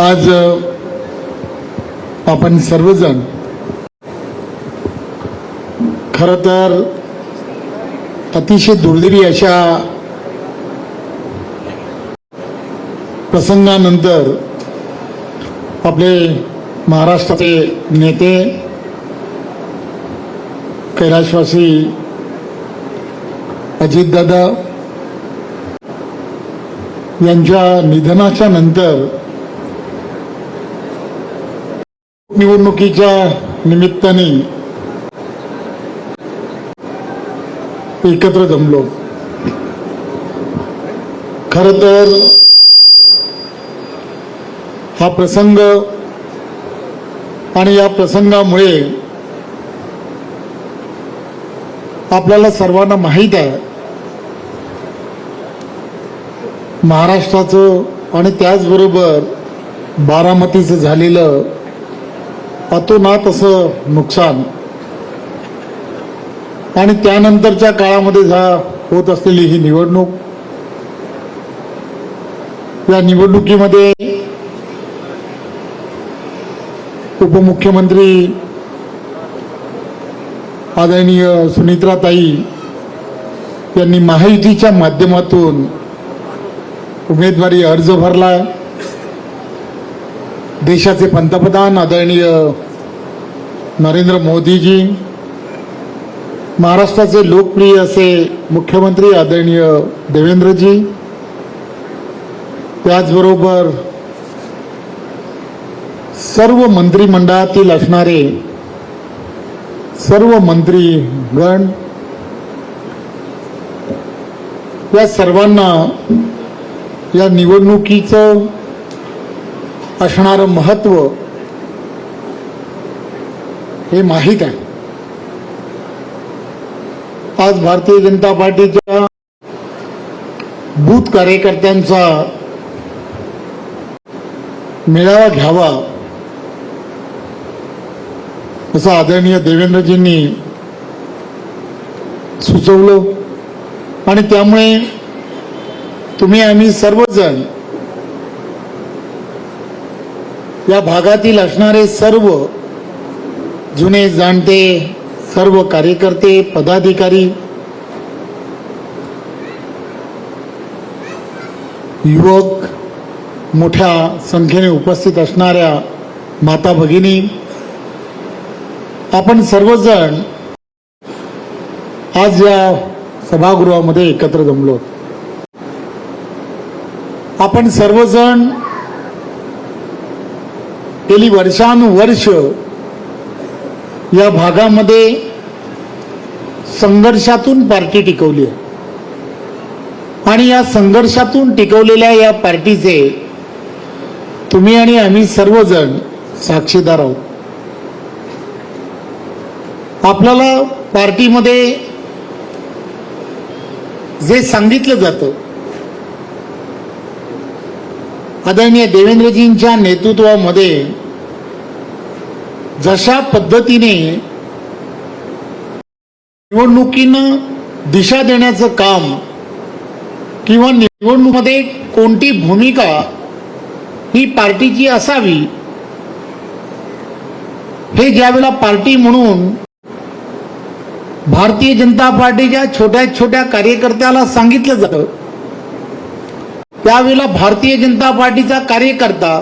आज आपण सर्वजण खरं तर अतिशय दुर्दैवी अशा प्रसंगानंतर आपले महाराष्ट्राचे नेते कैलासवासी अजितदादा यांच्या निधनाच्या नंतर निवडणुकीच्या निमित्ताने एकत्र जमलो. खरं तर हा प्रसंग आणि या प्रसंगामुळे आपल्याला सर्वांना माहीत आहे महाराष्ट्राचं आणि त्याचबरोबर बारामतीचं झालेलं अतोनात असं नुकसान आणि त्यानंतरच्या काळामध्ये होत असलेली ही निवडणूक. या निवडणुकीमध्ये उपमुख्यमंत्री आदरणीय सुनीत्राताई यांनी महायुतीच्या माध्यमातून उमेदवारी अर्ज भरला. देशाचे पंतप्रधान आदरणीय नरेंद्र मोदीजी, महाराष्ट्राचे लोकप्रिय असे मुख्यमंत्री आदरणीय देवेंद्रजी, त्याचबरोबर सर्व मंत्रिमंडळातील असणारे सर्व मंत्रीगण, या सर्वांना या निवडणुकीचं असणारं महत्त्व हे माहीत आहे. आज भारतीय जनता पार्टीच्या बूथ कार्यकर्त्यांचा मेळावा घ्यावा असं आदरणीय देवेंद्रजींनी सुचवलं आणि त्यामुळे तुम्ही आम्ही सर्वजण या भागातील असणारे सर्व जुने जाणते सर्व कार्यकर्ते पदाधिकारी युवक मोठ्या संख्येने उपस्थित असणाऱ्या माता भगिनी, आपण सर्वजण आज या सभागृहामध्ये एकत्र जमलो. आपण सर्वजण गेली वर्षानुवर्ष या भागामध्ये संघर्षातून पार्टी टिकवली आहे आणि या संघर्षातून टिकवलेल्या या पार्टीचे तुम्ही आणि आम्ही सर्वजण साक्षीदार आहोत. आपल्याला पार्टीमध्ये जे सांगितलं जातं, आदरणीय देवेंद्रजींच्या नेतृत्वामध्ये जशा पद्धतीने निवडणुकीनं दिशा देण्याचं काम किंवा निवडणुकीमध्ये कोणती भूमिका ही पार्टीची असावी हे ज्यावेळेला पार्टी म्हणून भारतीय जनता पार्टीच्या छोट्या छोट्या कार्यकर्त्याला सांगितलं जातं, त्यावेळेला भारतीय जनता पार्टीचा कार्यकर्ता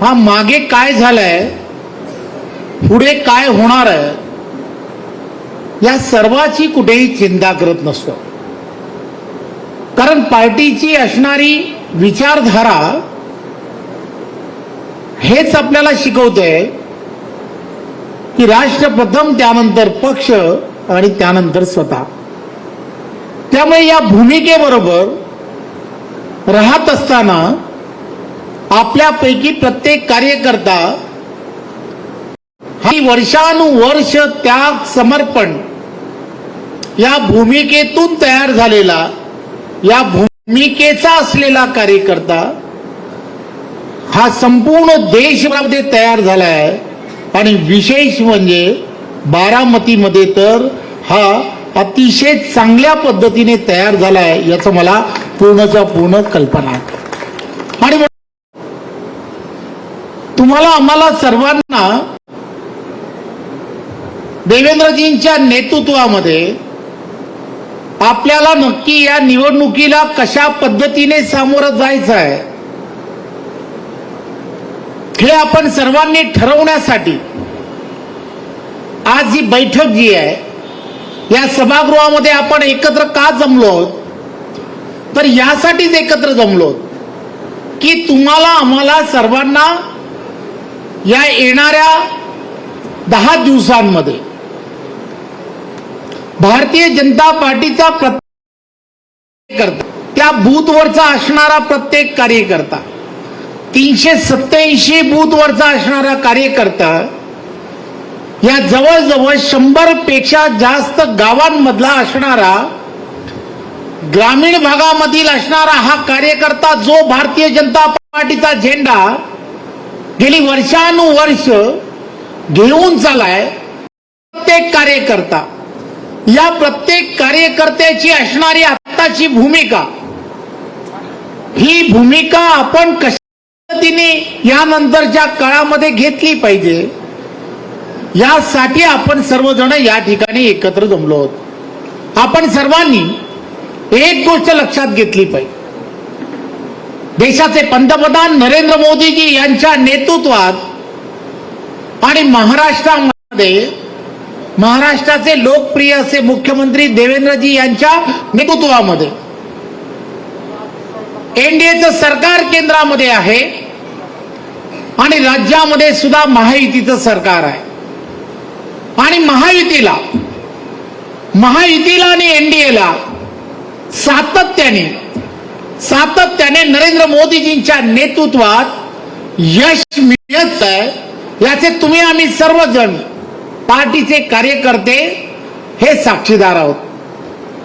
हा मागे काय झालंय, पुढे काय होणार आहे, या सर्वाची कुठेही चिंता करत नसतो. कारण पार्टीची असणारी विचारधारा हेच आपल्याला शिकवतंय की राष्ट्र प्रथम, त्यानंतर पक्ष आणि त्यानंतर स्वतः. त्यामुळे या भूमिकेबरोबर राहत असताना आपल्यापैकी प्रत्येक कार्यकर्ता हा वर्षानुवर्ष त्याग समर्पण या भूमिकेतून तयार झालेला, या भूमिकेचा असलेला कार्यकर्ता हा संपूर्ण देशभरामध्ये तयार झाला आहे. आणि विशेष म्हणजे बारामतीमध्ये तर हा अतिशय चांगल्या पद्धतीने तयार झाला आहे याचं मला पूर्णच्या पूर्ण कल्पना आहे. आणि तुम्हाला आम्हाला सर्वांना देवेंद्रजींच्या नेतृत्वामध्ये आपल्याला नक्की या निवडणुकीला कशा पद्धतीने सामोरं जायचं आहे हे आपण सर्वांनी ठरवण्यासाठी आज ही बैठक जी आहे या सभागृहामध्ये आपण एकत्र का जमलो आहोत तर यासाठीच एकत्र जमलो आहोत की तुम्हाला आम्हाला सर्वांना या येणाऱ्या 10 दिवसांमध्ये भारतीय जनता पार्टीचा प्रत्येक कार्यकर्ता, त्या बूथवरचा असणारा प्रत्येक कार्यकर्ता, 387 बूथवरचा असणारा कार्यकर्ता, या जवळजवळ 100 पेक्षा जास्त गावांमधला असणारा, ग्रामीण भागामधील असणारा हा कार्यकर्ता जो भारतीय जनता पार्टीचा झेंडा गेली वर्षानुवर्ष घेऊन चालाय, प्रत्येक कार्यकर्ता, या प्रत्येक कार्यकर्त्याची असणारी आत्ताची भूमिका, ही भूमिका आपण कशा पद्धतीने यानंतरच्या काळामध्ये घेतली पाहिजे यासाठी आपण सर्वजण या ठिकाणी एकत्र जमलो आहोत. आपण सर्वांनी एक गोष्ट लक्षात घेतली पाहिजे. देशाचे पंतप्रधान नरेंद्र मोदीजी यांच्या नेतृत्वात आणि महाराष्ट्राचे लोकप्रिय असे मुख्यमंत्री देवेंद्रजी यांच्या नेतृत्वामध्ये एनडीएचं सरकार केंद्रामध्ये आहे आणि राज्यामध्ये सुद्धा महायुतीचं सरकार आहे. आणि महायुतीला आणि एनडीएला सातत्याने नरेंद्र मोदीजींच्या नेतृत्वात यश मिळत आहे. याचे तुम्ही आम्ही सर्वजण पार्टीचे कार्यकर्ते हे साक्षीदार आहोत.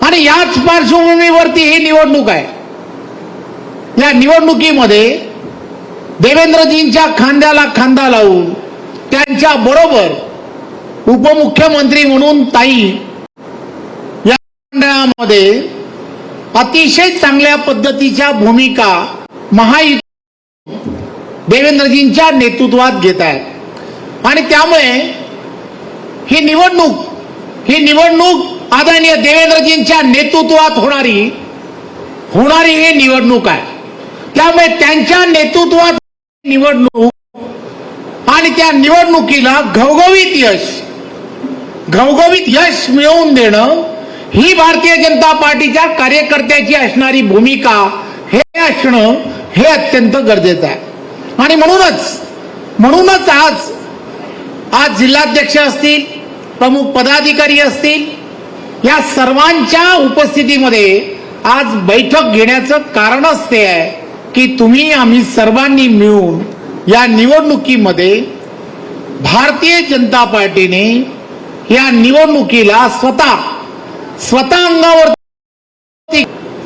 आणि याच पार्श्वभूमीवरती ही निवडणूक आहे. या निवडणुकीमध्ये देवेंद्रजींच्या खांद्याला खांदा लावून त्यांच्या बरोबर उपमुख्यमंत्री म्हणून ताई या मंडळामध्ये अतिशय चांगल्या पद्धतीच्या भूमिका महायुती देवेंद्रजींच्या नेतृत्वात घेत आहेत. आणि त्यामुळे ही निवडणूक आदरणीय देवेंद्रजींच्या नेतृत्वात होणारी ही निवडणूक आहे. त्यामुळे त्यांच्या नेतृत्वात निवडणूक आणि त्या निवडणुकीला घवघवीत यश मिळवून देणं ही भारतीय जनता पार्टीच्या कार्यकर्त्याची असणारी भूमिका हे असणं हे अत्यंत गरजेचं आहे. आणि म्हणूनच आज जिल्हाध्यक्ष असतील, प्रमुख पदाधिकारी असतील, या सर्वांच्या उपस्थितीमध्ये आज बैठक घेण्याचं कारणच ते आहे की तुम्ही आम्ही सर्वांनी मिळून या निवडणुकीमध्ये भारतीय जनता पार्टीने या निवडणुकीला स्वतः अंगावर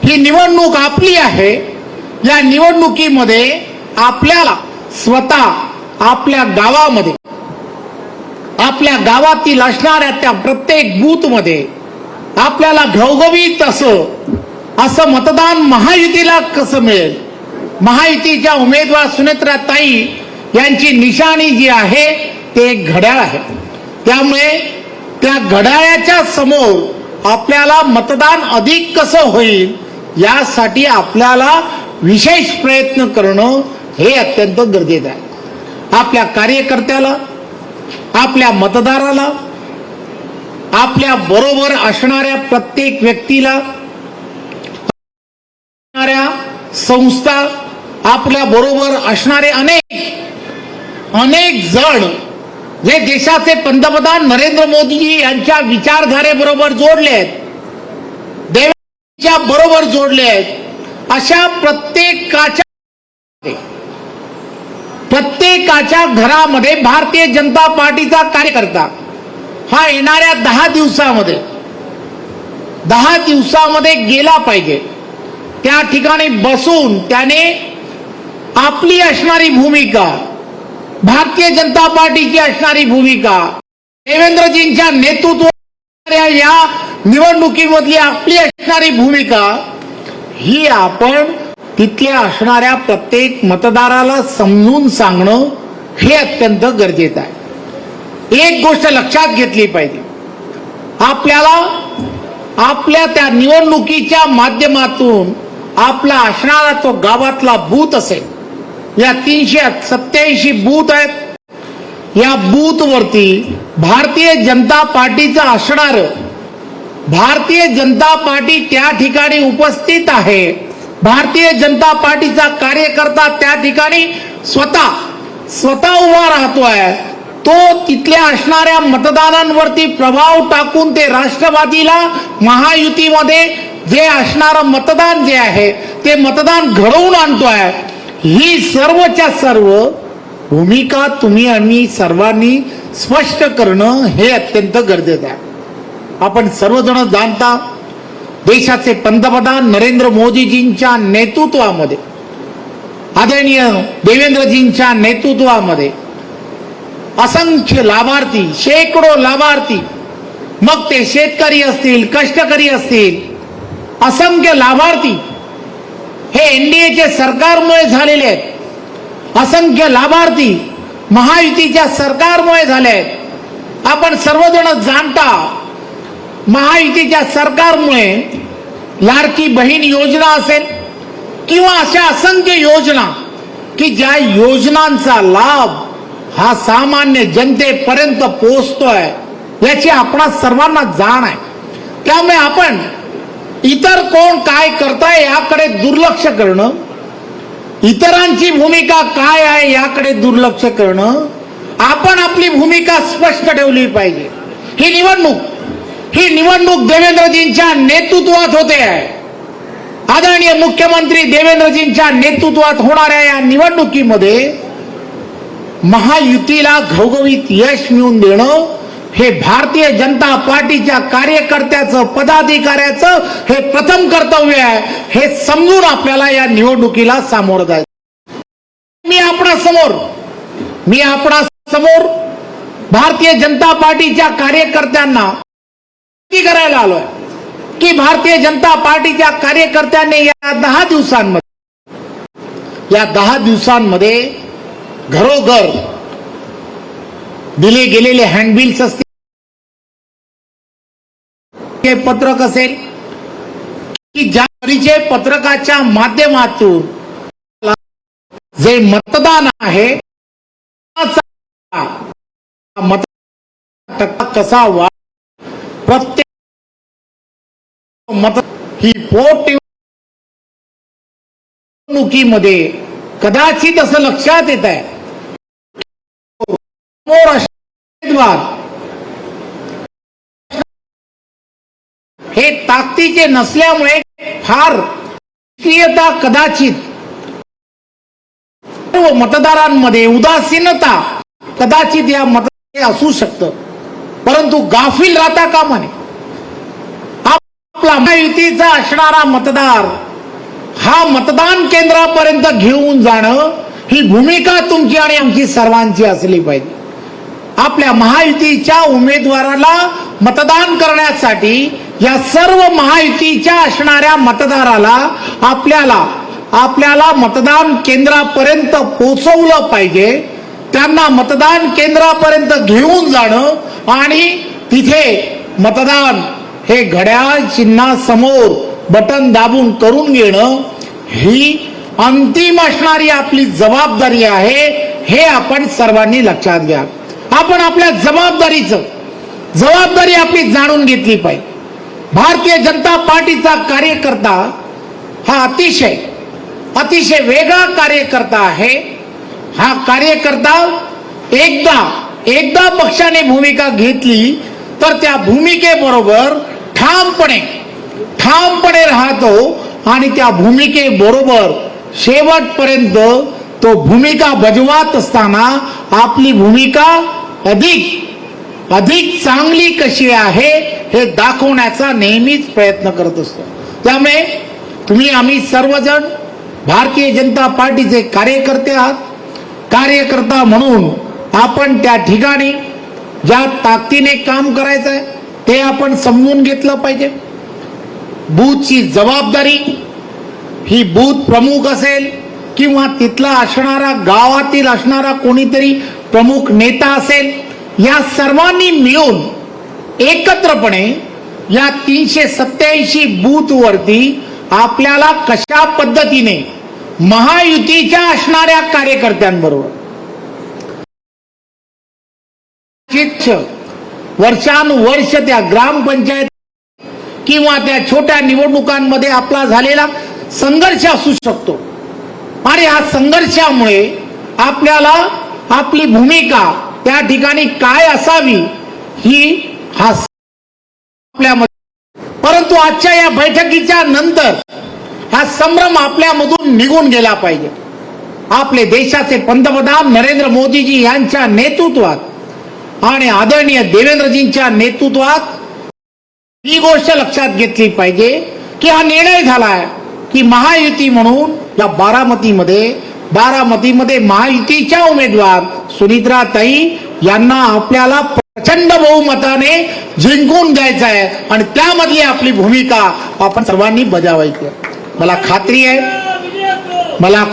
ही निवडणूक आपली आहे. या निवडणुकीमध्ये आपल्याला स्वतः आपल्या गावातील असणाऱ्या त्या प्रत्येक बूथमध्ये आपल्याला घवघवीत असं मतदान महायुतीला कसं मिळेल. महायुतीच्या उमेदवार सुनेत्राताई यांची निशाणी जी आहे ते एक घड्याळ आहे. त्यामुळे त्या घड्याळाच्या समोर आपल्याला मतदान अधिक कसं होईल यासाठी आपल्याला विशेष प्रयत्न करणं हे अत्यंत गरजेचं आहे. आपल्या कार्यकर्त्याला, आपल्या मतदाराला, आपल्या बरोबर असणाऱ्या प्रत्येक व्यक्तीला, संस्था, आपल्या बरोबर असणारे अनेक जण जे देशाचे पंतप्रधान नरेंद्र मोदीजी यांच्या विचारधारेबरोबर जोडले आहेत, देवेंद्रजींच्या बरोबर जोडले आहेत, अशा प्रत्येकाच्या घरामध्ये भारतीय जनता पार्टीचा कार्यकर्ता हा येणाऱ्या 10 दिवसामध्ये गेला पाहिजे. त्या ठिकाणी बसून त्याने आपली असणारी भूमिका, भारतीय जनता पार्टीची असणारी भूमिका, देवेंद्रजींच्या नेतृत्वात या निवडणुकीमधली आपली असणारी भूमिका ही आपण तिथल्या असणाऱ्या प्रत्येक मतदाराला समजून सांगणं हे अत्यंत गरजेचं आहे. एक गोष्ट लक्षात घेतली पाहिजे, आपल्याला आपल्या त्या निवडणुकीच्या माध्यमातून आपला असणारा तो गावातला बूथ असेल, या 387 बूथ आहेत, या बूथवरती भारतीय जनता पार्टीचं असणार, भारतीय जनता पार्टी त्या ठिकाणी उपस्थित आहे, भारतीय जनता पार्टीचा कार्यकर्ता त्या ठिकाणी स्वतः उभा राहतोय, तो तिथल्या असणाऱ्या मतदारांवरती प्रभाव टाकून ते राष्ट्रवादीला महायुतीमध्ये जे असणारं मतदान जे आहे ते मतदान घडवून आणतोय. ही सर्वच्या सर्व भूमिका तुम्ही आणि सर्वांनी स्पष्ट करणं हे अत्यंत गरजेचं आहे. आपण सर्वजण जाणता, देशाचे पंतप्रधान नरेंद्र मोदीजींच्या नेतृत्वामध्ये, आदरणीय देवेंद्रजींच्या नेतृत्वामध्ये असंख्य लाभार्थी, शेकडो लाभार्थी, मग ते शेतकरी असतील, कष्टकरी असतील, असंख्य लाभार्थी हे एनडीएच्या सरकारमुळे झालेले आहेत. असंख्य लाभार्थी महायुतीच्या सरकारमुळे झाले आहेत. आपण सर्वजण जाणता, महायुतीच्या सरकारमुळे लाडकी बहीण योजना असेल किंवा अशा असंख्य योजना की ज्या योजनांचा लाभ हा सामान्य जनतेपर्यंत पोहोचतोय, याची आपणा सर्वांना जाण आहे. त्यामुळे आपण इतर कोण काय करताय याकडे दुर्लक्ष करणं, इतरांची भूमिका काय आहे याकडे दुर्लक्ष करणं, आपण आपली भूमिका स्पष्ट ठेवली पाहिजे. ही निवडणूक देवेंद्रजींच्या नेतृत्वात होते आहे. आदरणीय मुख्यमंत्री देवेंद्रजींच्या नेतृत्वात होणाऱ्या या निवडणुकीमध्ये महायुतीला घवघवीत यश मिळवून देणं हे भारतीय जनता पार्टीच्या कार्यकर्त्याचं, पदाधिकाऱ्याचं हे प्रथम कर्तव्य आहे. हे समजून आपल्याला या निवडणुकीला सामोरं जायचं. मी आपणा समोर भारतीय जनता पार्टीच्या कार्यकर्त्यांना करायला आलोय की भारतीय जनता पार्टीच्या कार्यकर्त्यांनी या 10 दिवसांमध्ये घरोघर दिले गेलेले हँडबिल्स असतील, पत्रक असेल की ज्या परिचय पत्रकाच्या माध्यमातून जे मतदान आहे कसा प्रत्येक मत ही पोटनिवडणुकीमध्ये कदाचित असं लक्षात येत आहे, हे ताकदीचे नसल्यामुळे फार निष्क्रियता, कदाचित सर्व मतदारांमध्ये उदासीनता कदाचित या मतदारांमध्ये असू शकतं. परंतु गाफील राहता कामा नये. आपला महायुतीचा असणारा मतदार हा मतदान केंद्रापर्यंत घेऊन जाणं ही भूमिका तुमची आणि आमची सर्वांची असली पाहिजे. आपल्या महायुतीच्या उमेदवाराला मतदान करण्यासाठी या सर्व महायुतीच्या असणाऱ्या मतदाराला आपल्याला मतदान केंद्रापर्यंत पोहोचवलं पाहिजे. त्यांना मतदान केंद्रापर्यंत घेऊन जाणं आणि तिथे मतदान हे घड्याळ चिन्हासमोर बटन दाबून करून घेणं ही अंतिम असणारी आपली जबाबदारी आहे. हे आपण सर्वांनी लक्षात घ्या. आपण आपल्या जबाबदारी आपली जाणून घेतली पाहिजे. भारतीय जनता पार्टीचा कार्यकर्ता हा अतिशय वेगळा कार्यकर्ता आहे. हा कार्यकर्ता एकदा पक्षाने भूमिका घेतली तर त्या भूमिकेबरोबर ठामपणे राहतो आणि त्या भूमिकेबरोबर शेवटपर्यंत तो भूमिका बजावत असताना आपली भूमिका अधिक चांगली कशी आहे हे दाखवण्याचा नेहमीच प्रयत्न करत असतो. त्यामुळे आम्ही सर्वजण भारतीय जनता पार्टीचे कार्यकर्ते आहात. कार्यकर्ता म्हणून आपण त्या ठिकाणी ज्या ताकदीने काम करायचं आहे ते आपण समजून घेतलं पाहिजे. बूथची जबाबदारी ही बूथ प्रमुख असेल किंवा तिथला असणारा गावातील असणारा कोणीतरी प्रमुख नेता असेल, या सर्वांनी मिळून एकत्रपणे या 387 बूथ वरती आपल्याला कशा पद्धतीने महायुतीच्या असणाऱ्या कार्यकर्त्यांबरोबर वर्षानुवर्ष त्या ग्रामपंचायत किंवा त्या छोट्या निवडणुकांमध्ये आपला झालेला संघर्ष असू शकतो आणि या संघर्षामुळे आपल्याला आपली भूमिका त्या ठिकाणी काय असावी ही आपल्यामध्ये, परंतु आजच्या या बैठकीच्या नंतर हा संभ्रम आपल्यामधून निघून गेला पाहिजे. आपले देशाचे पंतप्रधान नरेंद्र मोदीजी यांच्या नेतृत्वात आणि आदरणीय देवेंद्रजींच्या नेतृत्वात ही गोष्ट लक्षात घेतली पाहिजे की हा निर्णय झालाय की महायुती म्हणून या बारामतीमध्ये महायुतीच्या उमेदवार सुनित्राताई यांना आपल्याला प्रचंड बहुमताने जिंकून द्यायचं आहे आणि त्यामधली आपली भूमिका आपण सर्वांनी बजावायची आहे. मला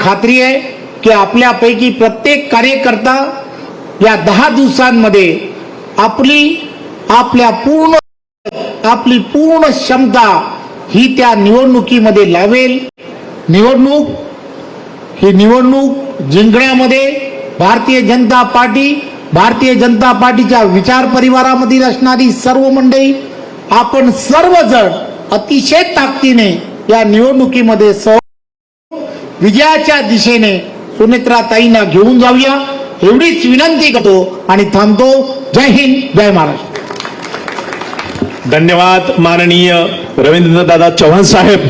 खात्री आहे की आपल्यापैकी प्रत्येक कार्यकर्ता या 10 दिवसांमध्ये आपली पूर्ण क्षमता ही त्या निवडणुकीमध्ये लावेल. निवडणूक जिंकण्यामध्ये भारतीय जनता पार्टीच्या विचार परिवारामधील असणारी सर्व मंडळी, आपण सर्वजण अतिशय ताकदीने या निवडणुकीमध्ये विजयाच्या दिशेने सुनेत्राताईंना घेऊन जाऊया एवढीच विनंती करतो आणि थांबतो. जय हिंद, जय महाराष्ट्र. धन्यवाद माननीय रवींद्रनाथ दादा चव्हाण साहेब.